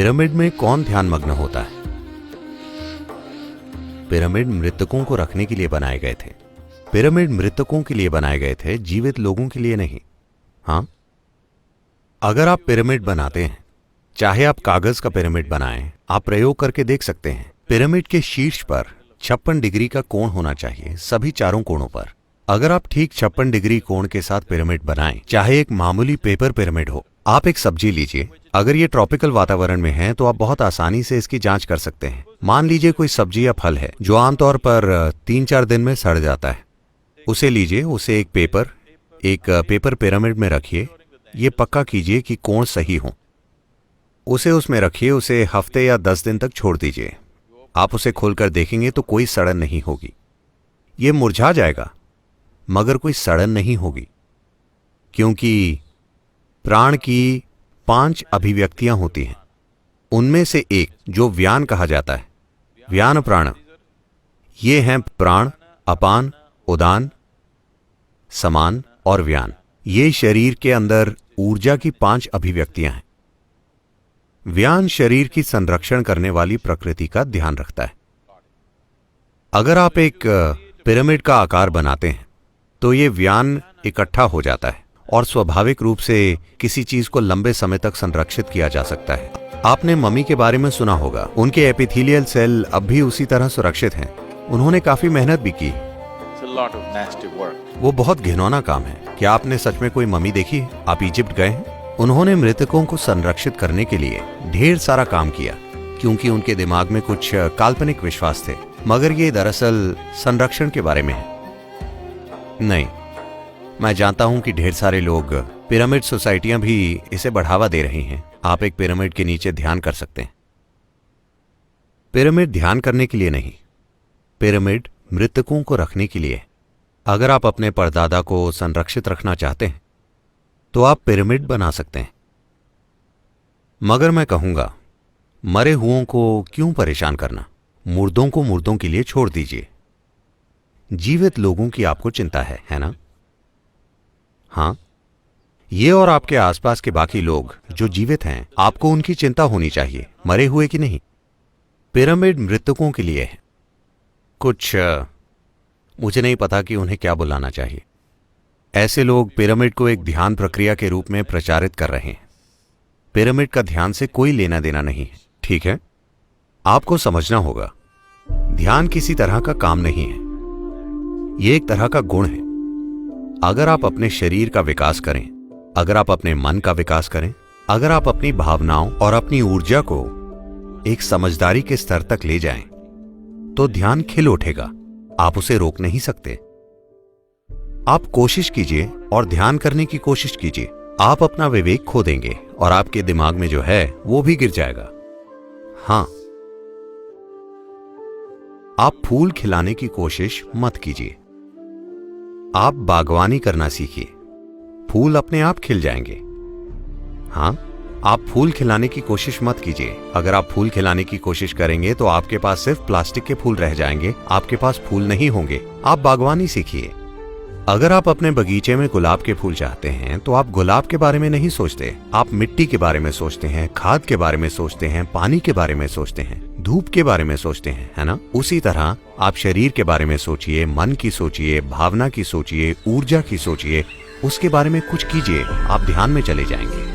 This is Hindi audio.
पिरामिड में कौन ध्यानमग्न होता है? पिरामिड मृतकों को रखने के लिए बनाए गए थे। पिरामिड मृतकों के लिए बनाए गए थे, जीवित लोगों के लिए नहीं। हाँ, अगर आप पिरामिड बनाते हैं, चाहे आप कागज का पिरामिड बनाएं, आप प्रयोग करके देख सकते हैं। पिरामिड के शीर्ष पर 56 डिग्री का कोण होना चाहिए, सभी चारों कोणों पर। अगर आप ठीक 56 डिग्री कोण के साथ पिरामिड बनाएं, चाहे एक मामूली पेपर पिरामिड हो। आप एक सब्जी लीजिए, अगर ये ट्रॉपिकल वातावरण में है तो आप बहुत आसानी से इसकी जांच कर सकते हैं। मान लीजिए कोई सब्जी या फल है जो आमतौर पर 3-4 दिन में सड़ जाता है। उसे लीजिए, उसे एक पेपर पिरामिड में रखिए। ये पक्का कीजिए कि कोण सही हो। उसे उसमें रखिए, उसे हफ्ते या 10 दिन तक छोड़ दीजिए। आप उसे खोलकर देखेंगे तो कोई सड़न नहीं होगी। ये मुरझा जाएगा मगर कोई सड़न नहीं होगी, क्योंकि प्राण की 5 अभिव्यक्तियां होती हैं। उनमें से एक जो व्यान कहा जाता है, व्यान प्राण, ये हैं प्राण, अपान, उदान, समान और व्यान। ये शरीर के अंदर ऊर्जा की 5 अभिव्यक्तियां हैं। व्यान शरीर की संरक्षण करने वाली प्रकृति का ध्यान रखता है। अगर आप एक पिरामिड का आकार बनाते हैं तो ये व्यान इकट्ठा हो जाता है और स्वाभाविक रूप से किसी चीज को लंबे समय तक संरक्षित किया जा सकता है। आपने मम्मी के बारे में सुना होगा, उनके एपिथेलियल सेल अब भी उसी तरह सुरक्षित हैं। उन्होंने काफी मेहनत भी की। वो बहुत घिनौना काम है। क्या आपने सच में कोई मम्मी देखी है? आप इजिप्ट गए हैं? उन्होंने मृतकों को संरक्षित करने के लिए ढेर सारा काम किया, क्योंकि उनके दिमाग में कुछ काल्पनिक विश्वास थे, मगर ये दरअसल संरक्षण के बारे में है। नहीं, मैं जानता हूं कि ढेर सारे लोग, पिरामिड सोसाइटियां भी इसे बढ़ावा दे रही हैं। आप एक पिरामिड के नीचे ध्यान कर सकते हैं। पिरामिड ध्यान करने के लिए नहीं, पिरामिड मृतकों को रखने के लिए। अगर आप अपने परदादा को संरक्षित रखना चाहते हैं तो आप पिरामिड बना सकते हैं, मगर मैं कहूंगा, मरे हुओं को क्यों परेशान करना? मुर्दों को मुर्दों के लिए छोड़ दीजिए। जीवित लोगों की आपको चिंता है ना? हाँ, ये और आपके आसपास के बाकी लोग जो जीवित हैं, आपको उनकी चिंता होनी चाहिए, मरे हुए की नहीं। पिरामिड मृतकों के लिए है। कुछ मुझे नहीं पता कि उन्हें क्या बुलाना चाहिए। ऐसे लोग पिरामिड को एक ध्यान प्रक्रिया के रूप में प्रचारित कर रहे हैं। पिरामिड का ध्यान से कोई लेना देना नहीं है, ठीक है? आपको समझना होगा, ध्यान किसी तरह का काम नहीं है, यह एक तरह का गुण है। अगर आप अपने शरीर का विकास करें, अगर आप अपने मन का विकास करें, अगर आप अपनी भावनाओं और अपनी ऊर्जा को एक समझदारी के स्तर तक ले जाएं, तो ध्यान खिल उठेगा। आप उसे रोक नहीं सकते। आप कोशिश कीजिए और ध्यान करने की कोशिश कीजिए। आप अपना विवेक खो देंगे और आपके दिमाग में जो है वो भी गिर जाएगा। हां, आप फूल खिलाने की कोशिश मत कीजिए। आप बागवानी करना सीखिए, फूल अपने आप खिल जाएंगे। हां, आप फूल खिलाने की कोशिश मत कीजिए। अगर आप फूल खिलाने की कोशिश करेंगे तो आपके पास सिर्फ प्लास्टिक के फूल रह जाएंगे, आपके पास फूल नहीं होंगे। आप बागवानी सीखिए। अगर आप अपने बगीचे में गुलाब के फूल चाहते हैं तो आप गुलाब के बारे में नहीं सोचते, आप मिट्टी के बारे में सोचते हैं, खाद के बारे में सोचते हैं, पानी के बारे में सोचते हैं, धूप के बारे में सोचते हैं, है ना? उसी तरह आप शरीर के बारे में सोचिए, मन की सोचिए, भावना की सोचिए, ऊर्जा की सोचिए, उसके बारे में कुछ कीजिए। आप ध्यान में चले जाएंगे।